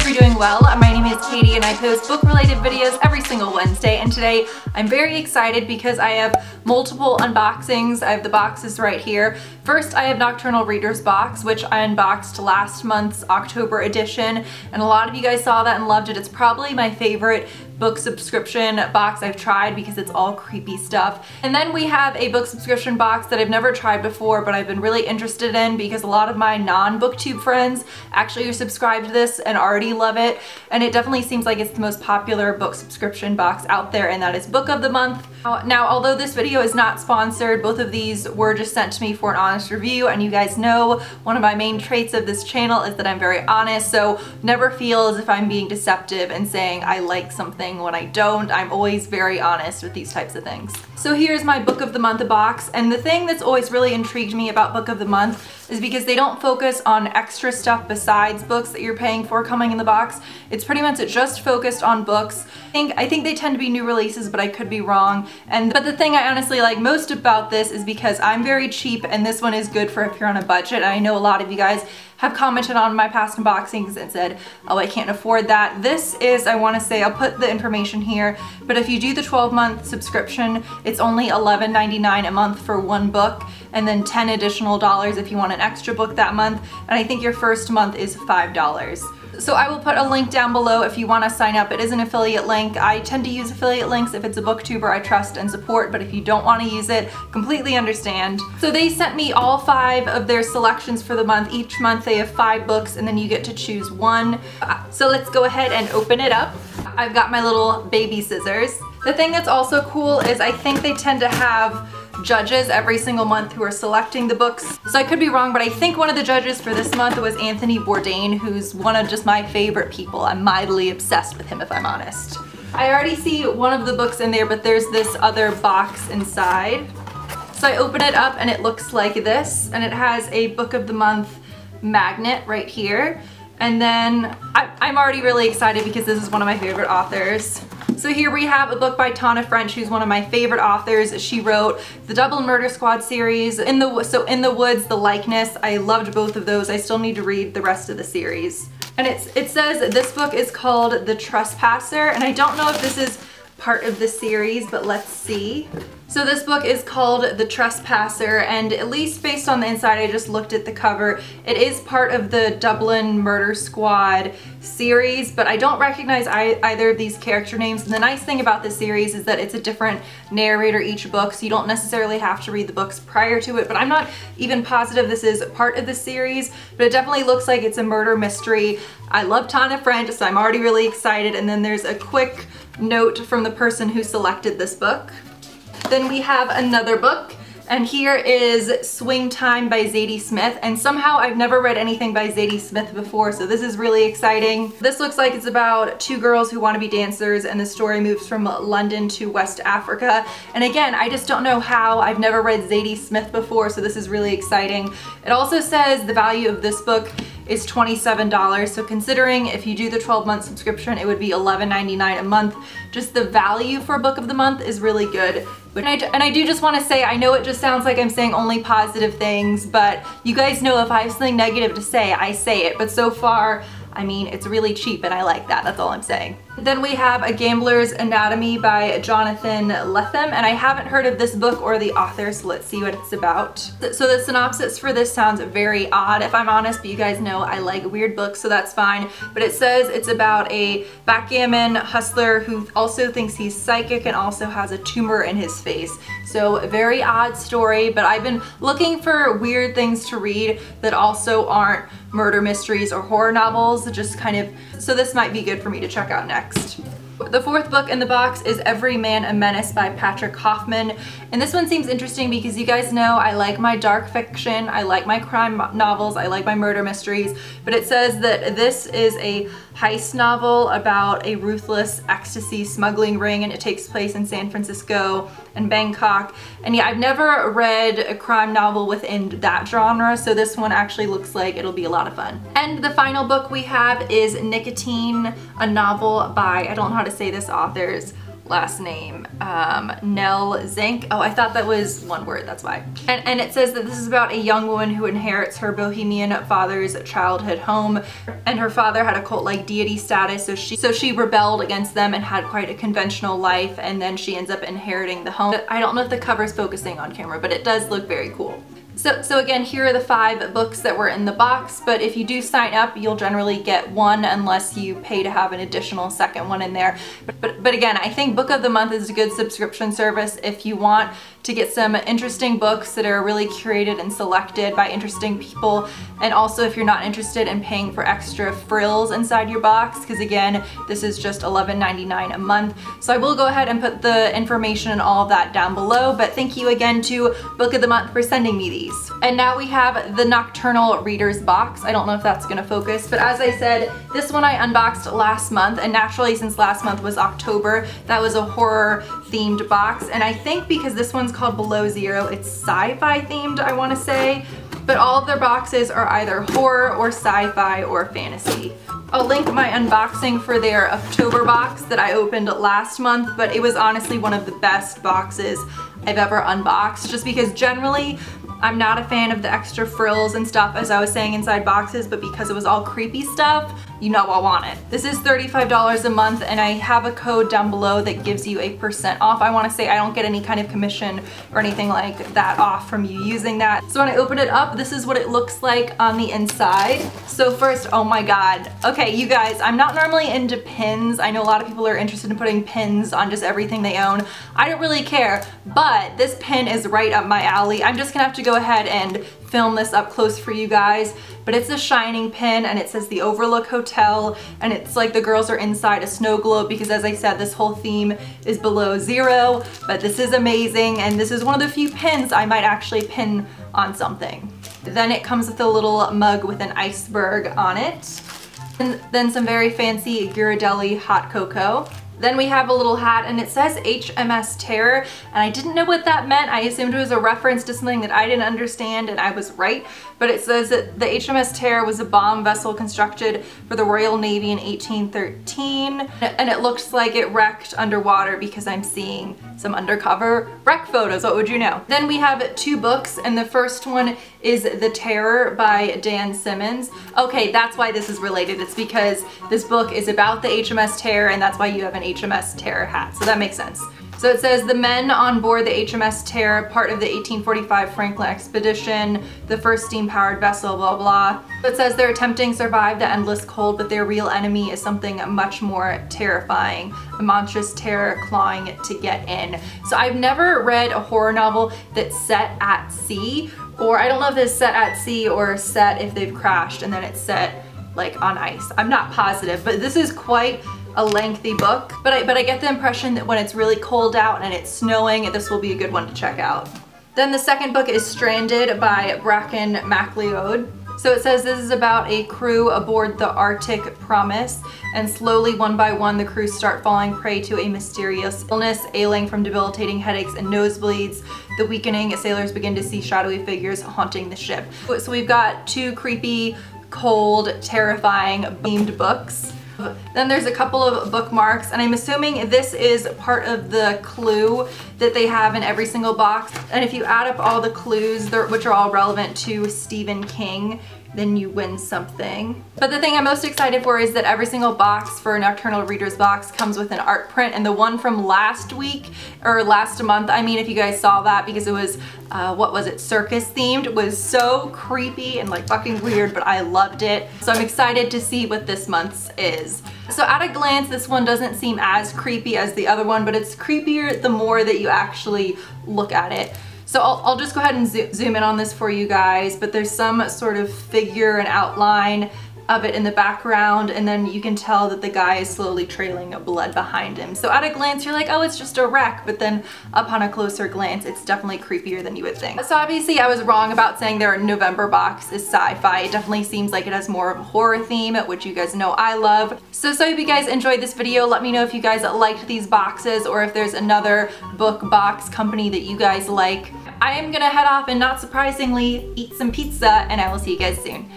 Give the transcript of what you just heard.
hope you're doing well. My name is Katie and I post book-related videos every single Wednesday, and today I'm very excited because I have multiple unboxings. I have the boxes right here. First, I have Nocturnal Reader's Box, which I unboxed last month's October edition, and a lot of you guys saw that and loved it. It's probably my favorite book subscription box I've tried because it's all creepy stuff. And then we have a book subscription box that I've never tried before, but I've been really interested in because a lot of my non-booktube friends actually are subscribed to this and already love it, and it definitely seems like it's the most popular book subscription box out there, and that is Book of the Month. Now, although this video is not sponsored, both of these were just sent to me for an honest review, and you guys know one of my main traits of this channel is that I'm very honest, so never feel as if I'm being deceptive and saying I like something when I don't. I'm always very honest with these types of things. So here's my Book of the Month box, and the thing that's always really intrigued me about Book of the Month is because they don't focus on extra stuff besides books that you're paying for coming in the box. It's pretty much just focused on books. I think they tend to be new releases, but I could be wrong. But the thing I honestly like most about this is because I'm very cheap, and this one is good for if you're on a budget. I know a lot of you guys have commented on my past unboxings and said, oh, I can't afford that. This is, I want to say, I'll put the information here, but if you do the 12-month subscription, it's only $11.99 a month for one book, and then $10 additional if you want an extra book that month, and I think your first month is $5. So I will put a link down below if you want to sign up. It is an affiliate link. I tend to use affiliate links if it's a booktuber I trust and support, but if you don't want to use it, completely understand. So they sent me all 5 of their selections for the month. Each month they have 5 books, and then you get to choose one. So let's go ahead and open it up. I've got my little baby scissors. The thing that's also cool is I think they tend to have judges every single month who are selecting the books. So I could be wrong, but I think one of the judges for this month was Anthony Bourdain, who's one of just my favorite people. I'm mildly obsessed with him, if I'm honest. I already see one of the books in there, but there's this other box inside. So I open it up and it looks like this, and it has a Book of the Month magnet right here. And then I'm already really excited because this is one of my favorite authors. So here we have a book by Tana French, who's one of my favorite authors. She wrote the Dublin Murder Squad series, In the Woods, The Likeness. I loved both of those. I still need to read the rest of the series. And it says this book is called The Trespasser, and I don't know if this is part of the series, but let's see. So this book is called The Trespasser, and at least based on the inside, I just looked at the cover, it is part of the Dublin Murder Squad series, but I don't recognize either of these character names. And the nice thing about this series is that it's a different narrator each book, so you don't necessarily have to read the books prior to it, but I'm not even positive this is part of the series, but it definitely looks like it's a murder mystery. I love Tana French, so I'm already really excited. And then there's a quick note from the person who selected this book. Then we have another book, and here is Swing Time by Zadie Smith, and somehow I've never read anything by Zadie Smith before, so this is really exciting. This looks like it's about 2 girls who want to be dancers, and the story moves from London to West Africa. And again, I just don't know how. I've never read Zadie Smith before, so this is really exciting. It also says the value of this book is $27, so considering if you do the 12-month subscription, it would be $11.99 a month. Just the value for Book of the Month is really good. And I do just want to say, I know it just sounds like I'm saying only positive things, but you guys know if I have something negative to say, I say it. But so far, I mean, it's really cheap and I like that. That's all I'm saying. Then we have A Gambler's Anatomy by Jonathan Lethem, and I haven't heard of this book or the author, so let's see what it's about. So the synopsis for this sounds very odd, if I'm honest, but you guys know I like weird books, so that's fine. But it says it's about a backgammon hustler who also thinks he's psychic and also has a tumor in his face. So a very odd story, but I've been looking for weird things to read that also aren't murder mysteries or horror novels, just kind of, so this might be good for me to check out next. The 4th book in the box is Every Man a Menace by Patrick Hoffman, and this one seems interesting because you guys know I like my dark fiction, I like my crime novels, I like my murder mysteries, but it says that this is a heist novel about a ruthless ecstasy smuggling ring, and it takes place in San Francisco and Bangkok. And yeah, I've never read a crime novel within that genre, so this one actually looks like it'll be a lot of fun. And the final book we have is Nicotine, a novel by, I don't know how to say this author's last name? Nell Zink. Oh, I thought that was one word, that's why. And it says that this is about a young woman who inherits her bohemian father's childhood home, and her father had a cult-like deity status, so she rebelled against them and had quite a conventional life, and then she ends up inheriting the home. I don't know if the cover's focusing on camera, but it does look very cool. So again, here are the 5 books that were in the box, but if you do sign up, you'll generally get one unless you pay to have an additional second one in there. But again, I think Book of the Month is a good subscription service if you want to get some interesting books that are really curated and selected by interesting people, and also if you're not interested in paying for extra frills inside your box, because again, this is just $11.99 a month. So I will go ahead and put the information and all of that down below, but thank you again to Book of the Month for sending me these. And now we have the Nocturnal Readers box. I don't know if that's gonna focus, but as I said, this one I unboxed last month, and naturally since last month was October, that was a horror themed box, and I think because this one's called Below Zero, it's sci-fi themed, I wanna say, but all of their boxes are either horror or sci-fi or fantasy. I'll link my unboxing for their October box that I opened last month, but it was honestly one of the best boxes I've ever unboxed, just because generally I'm not a fan of the extra frills and stuff, as I was saying, inside boxes, but because it was all creepy stuff, you know I want it. This is $35 a month, and I have a code down below that gives you a % off. I want to say I don't get any kind of commission or anything like that off from you using that. So when I open it up, this is what it looks like on the inside. So first, oh my god. Okay, you guys, I'm not normally into pins. I know a lot of people are interested in putting pins on just everything they own. I don't really care, but this pin is right up my alley. I'm just gonna have to go ahead and film this up close for you guys, but it's a shining pin, and it says the Overlook Hotel, and it's like the girls are inside a snow globe, because as I said, this whole theme is below zero. But this is amazing, and this is one of the few pins I might actually pin on something. Then it comes with a little mug with an iceberg on it, and then some very fancy Ghirardelli hot cocoa. Then we have a little hat, and it says HMS Terror, and I didn't know what that meant. I assumed it was a reference to something that I didn't understand, and I was right. But it says that the HMS Terror was a bomb vessel constructed for the Royal Navy in 1813, and it looks like it wrecked underwater, because I'm seeing some undercover wreck photos. What would you know? Then we have 2 books, and the first one is The Terror by Dan Simmons. Okay, that's why this is related. It's because this book is about the HMS Terror, and that's why you have an HMS Terror hat, so that makes sense. So it says the men on board the HMS Terror, part of the 1845 Franklin expedition, the first steam-powered vessel, blah blah. It says they're attempting to survive the endless cold, but their real enemy is something much more terrifying, a monstrous terror clawing to get in. So I've never read a horror novel that's set at sea, or I don't know if it's set at sea or set if they've crashed and then it's set like on ice. I'm not positive, but this is quite a lengthy book, but I get the impression that when it's really cold out and it's snowing, this will be a good one to check out. Then the second book is Stranded by Bracken MacLeod. So it says this is about a crew aboard the Arctic Promise, and slowly, one by one, the crew start falling prey to a mysterious illness, ailing from debilitating headaches and nosebleeds. The weakening sailors begin to see shadowy figures haunting the ship. So we've got 2 creepy, cold, terrifying themed books. Then there's a couple of bookmarks, and I'm assuming this is part of the clue that they have in every single box. And if you add up all the clues, which are all relevant to Stephen King, then you win something. But the thing I'm most excited for is that every single box for Nocturnal Readers box comes with an art print, and the one from last week, or last month, I mean, if you guys saw that, because it was, what was it, circus themed, was so creepy and like fucking weird, but I loved it. So I'm excited to see what this month's is. So at a glance, this one doesn't seem as creepy as the other one, but it's creepier the more that you actually look at it. So I'll just go ahead and zoom in on this for you guys, but there's some sort of figure and outline of it in the background, and then you can tell that the guy is slowly trailing blood behind him. So at a glance, you're like, oh, it's just a wreck, but then upon a closer glance, it's definitely creepier than you would think. So obviously I was wrong about saying their November box is sci-fi. It definitely seems like it has more of a horror theme, which you guys know I love. So if you guys enjoyed this video, let me know if you guys liked these boxes, or if there's another book box company that you guys like. I am gonna head off and, not surprisingly, eat some pizza, and I will see you guys soon.